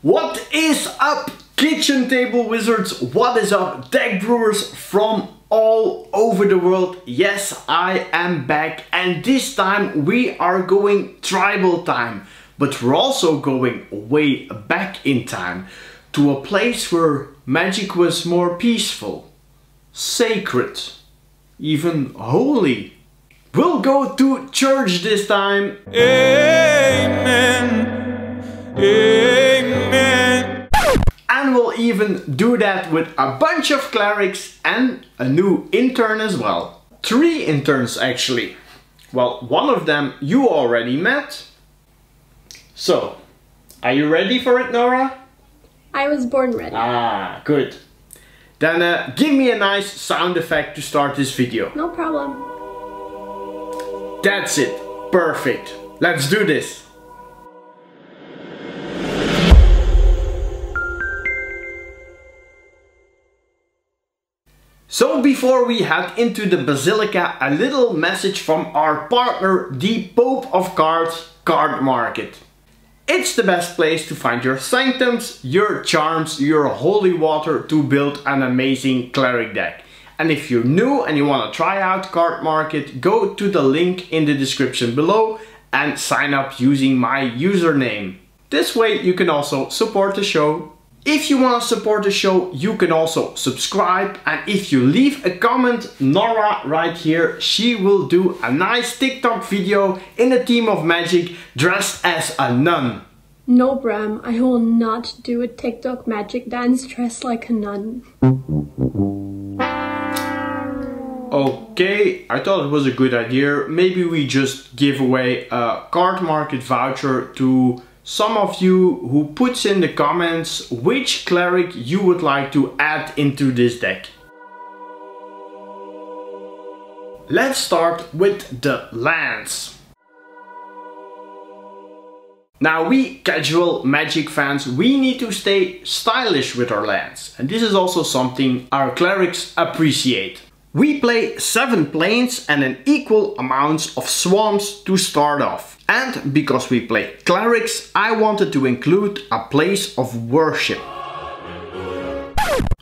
What is up, kitchen table wizards? What is up, deck brewers from all over the world? Yes, I am back, and this time we are going tribal time, but we're also going way back in time to a place where magic was more peaceful, sacred, even holy. We'll go to church this time. Amen. Amen. And we'll even do that with a bunch of clerics and a new intern as well. 3 interns actually. Well, one of them you already met. So, are you ready for it, Nora? I was born ready. Ah, good. Then give me a nice sound effect to start this video. No problem. That's it. Perfect. Let's do this. So before we head into the Basilica, a little message from our partner, the Pope of Cards Card Market. It's the best place to find your sanctums, your charms, your holy water to build an amazing cleric deck. And if you're new and you want to try out Card Market, go to the link in the description below and sign up using my username. This way you can also support the show. If you want to support the show, you can also subscribe, and if you leave a comment, Nora right here, she will do a nice TikTok video in a theme of magic dressed as a nun. No, Bram, I will not do a TikTok magic dance dressed like a nun. Okay, I thought it was a good idea. Maybe we just give away a Card Market voucher to some of you who puts in the comments which cleric you would like to add into this deck. Let's start with the lands. Now we casual magic fans, we need to stay stylish with our lands, and this is also something our clerics appreciate. We play 7 plains and an equal amounts of swamps to start off. And because we play clerics, I wanted to include a place of worship.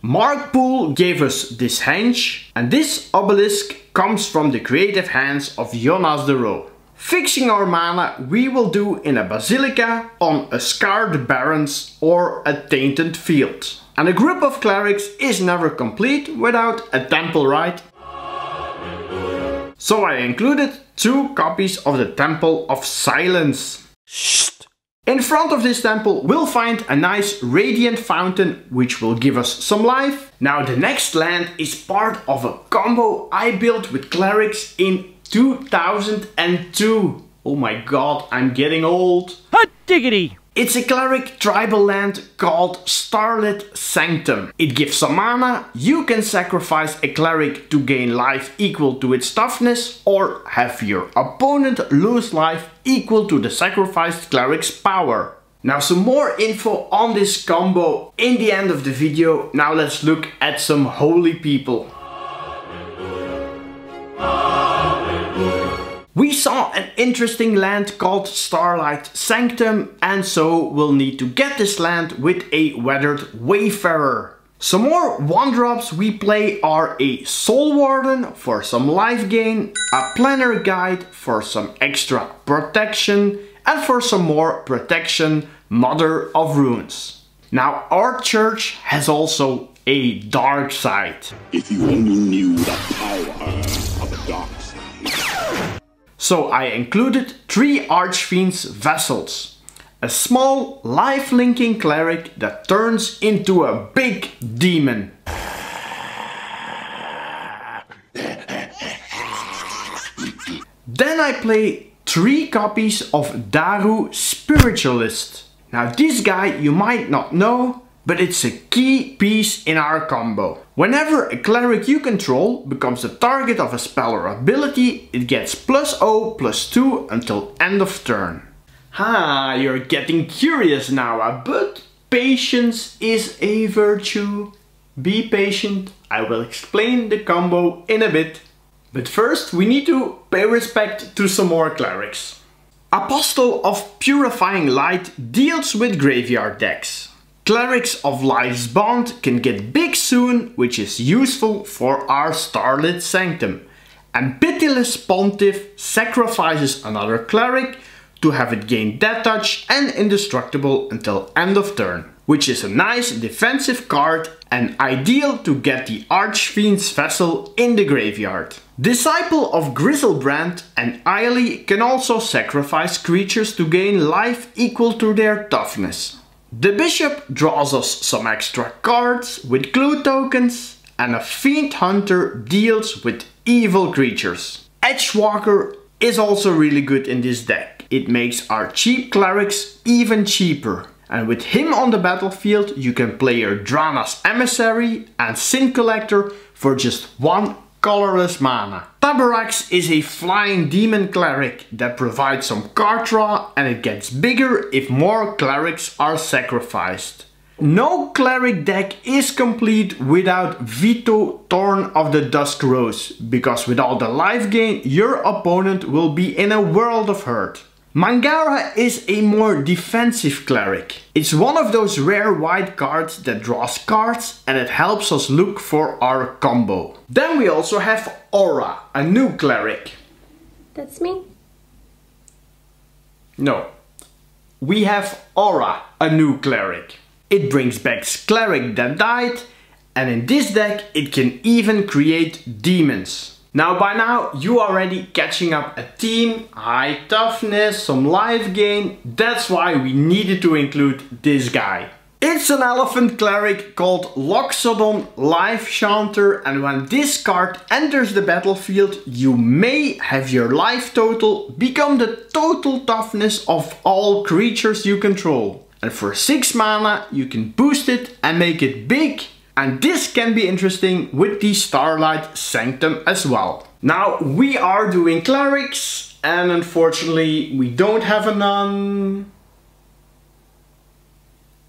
Mark Poole gave us this henge, and this obelisk comes from the creative hands of Jonas de Roo. Fixing our mana we will do in a basilica, on a scarred barrens or a tainted field. And a group of clerics is never complete without a temple rite. So I included 2 copies of the Temple of Silence. Shh. In front of this temple we'll find a nice radiant fountain which will give us some life. Now the next land is part of a combo I built with clerics in 2002. Oh my god, I'm getting old. Hot diggity! It's a cleric tribal land called Starlit Sanctum. It gives some mana, you can sacrifice a cleric to gain life equal to its toughness, or have your opponent lose life equal to the sacrificed cleric's power. Now some more info on this combo in the end of the video. Now let's look at some holy people. We saw an interesting land called Starlight Sanctum, and so we'll need to get this land with a weathered wayfarer. Some more 1-drops we play are a Soul Warden for some life gain, a Planner Guide for some extra protection, and for some more protection, Mother of Runes. Now our church has also a dark side. If you only knew the power of a dark side. So I included 3 Archfiend's vessels. A small life-linking cleric that turns into a big demon. Then I play 3 copies of Daru Spiritualist. Now this guy you might not know, but it's a key piece in our combo. Whenever a cleric you control becomes the target of a spell or ability, it gets +0/+2 until end of turn. Ah, you're getting curious now, but patience is a virtue. Be patient, I will explain the combo in a bit. But first we need to pay respect to some more clerics. Apostle of Purifying Light deals with graveyard decks. Clerics of Life's Bond can get big soon, which is useful for our starlit sanctum. And Pitiless Pontiff sacrifices another cleric to have it gain death touch and indestructible until end of turn, which is a nice defensive card and ideal to get the Archfiend's Vessel in the graveyard. Disciple of Griselbrand and Eily can also sacrifice creatures to gain life equal to their toughness. The Bishop draws us some extra cards with clue tokens, and a Fiend Hunter deals with evil creatures. Edgewalker is also really good in this deck. It makes our cheap clerics even cheaper. And with him on the battlefield you can play your Drana's Emissary and Sin Collector for just 1 colorless mana. Taborax is a flying demon cleric that provides some card draw, and it gets bigger if more clerics are sacrificed. No cleric deck is complete without Vito, Thorn of the Dusk Rose, because with all the life gain your opponent will be in a world of hurt. Mangara is a more defensive cleric. It's one of those rare white cards that draws cards and it helps us look for our combo. Then we also have Aura, a new cleric. That's me? No. We have Aura, a new cleric. It brings back cleric that died, and in this deck it can even create demons. Now by now you are already catching up a team, high toughness, some life gain. That's why we needed to include this guy. It's an elephant cleric called Loxodon Life Chanter, and when this card enters the battlefield you may have your life total become the total toughness of all creatures you control. And for 6 mana you can boost it and make it big. And this can be interesting with the Starlight Sanctum as well. Now we are doing clerics, and unfortunately we don't have a nun.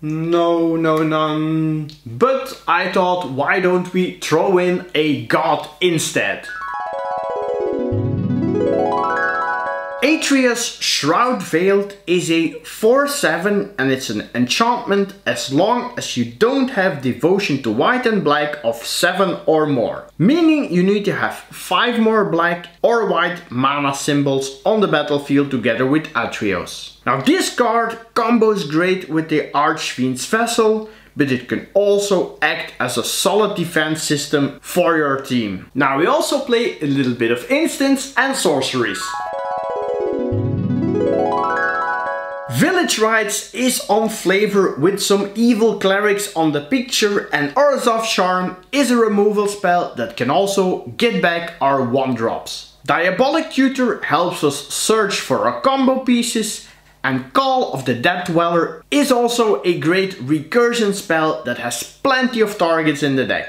No, none. But I thought, why don't we throw in a god instead? Atreus Shroud Veiled is a 4/7 and it's an enchantment as long as you don't have Devotion to White and Black of 7 or more. Meaning you need to have 5 more black or white mana symbols on the battlefield together with Atreus. Now this card combos great with the Archfiend's Vessel, but it can also act as a solid defense system for your team. Now we also play a little bit of instants and sorceries. Village Rites is on flavor with some evil clerics on the picture, and Orzhov Charm is a removal spell that can also get back our 1-drops. Diabolic Tutor helps us search for our combo pieces, and Call of the Dead Dweller is also a great recursion spell that has plenty of targets in the deck.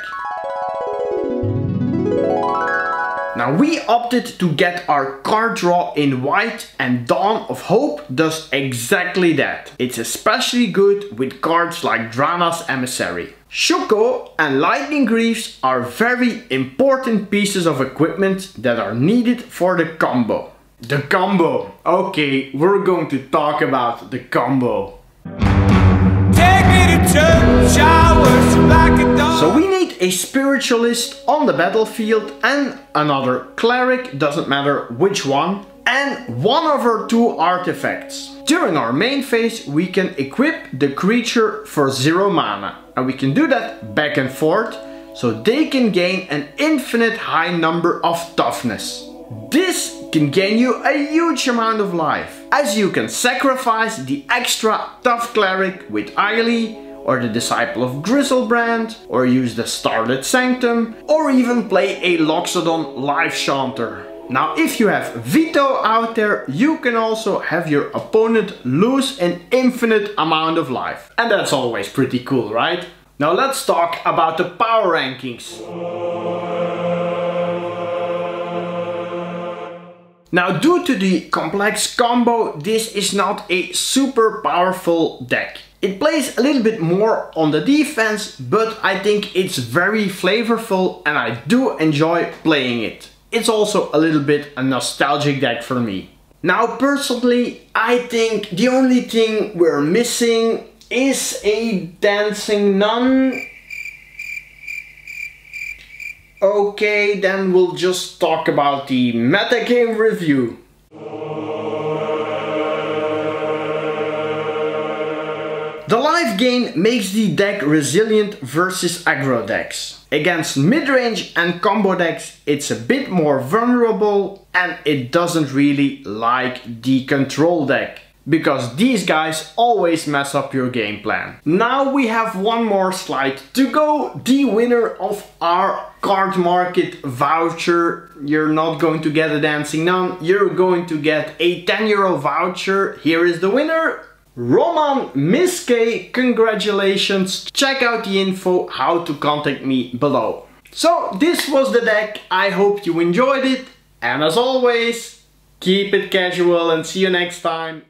Now we opted to get our card draw in white, and Dawn of Hope does exactly that. It's especially good with cards like Drana's Emissary. Shuko and Lightning Greaves are very important pieces of equipment that are needed for the combo. The combo. Okay, we're going to talk about the combo. Take me to church, I worship like a dog. So we need a spiritualist on the battlefield and another cleric, doesn't matter which one, and one of our 2 artifacts. During our main phase we can equip the creature for 0 mana, and we can do that back and forth so they can gain an infinite high number of toughness. This can gain you a huge amount of life, as you can sacrifice the extra tough cleric with Eily, or the Disciple of Griselbrand, or use the Starlit Sanctum, or even play a Loxodon Life Chanter. Now if you have Vito out there, you can also have your opponent lose an infinite amount of life. And that's always pretty cool, right? Now let's talk about the power rankings. Now due to the complex combo, this is not a super powerful deck. It plays a little bit more on the defense, but I think it's very flavorful and I do enjoy playing it. It's also a little bit a nostalgic deck for me. Now personally, I think the only thing we're missing is a dancing nun. Okay, then we'll just talk about the metagame review. The life gain makes the deck resilient versus aggro decks. Against mid-range and combo decks it's a bit more vulnerable, and it doesn't really like the control deck, because these guys always mess up your game plan. Now we have one more slide to go. The winner of our card market voucher. You're not going to get a dancing nun, you're going to get a 10 euro voucher. Here is the winner. Roman Miske, congratulations. Check out the info how to contact me below. So this was the deck, I hope you enjoyed it, and as always, keep it casual and see you next time.